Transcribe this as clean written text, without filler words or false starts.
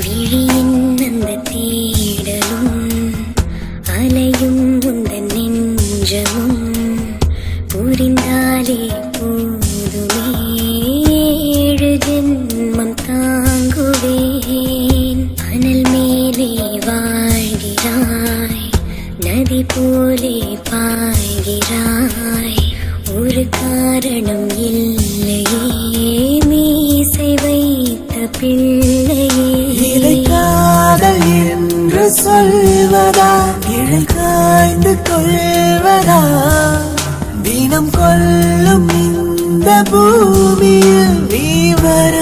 விழியின் அந்த தேடலும் அலையும் உந்தன் நெஞ்சமும் புரிந்தாலே போதுமே 7 ஜென்மம் தாங்குவேன். அனல் மேலே வாழ்கிறாய், நதி போலே பாய்கிறாய், ஒரு காரணம் இல்லையே மீசை வைத்த பிள்ளையே. இதை காதல் என்று சொல்வதா, இழல் காய்ந்து கொள்வதா, தினம் கொல்லும் இந்த பூமியில் நீ வர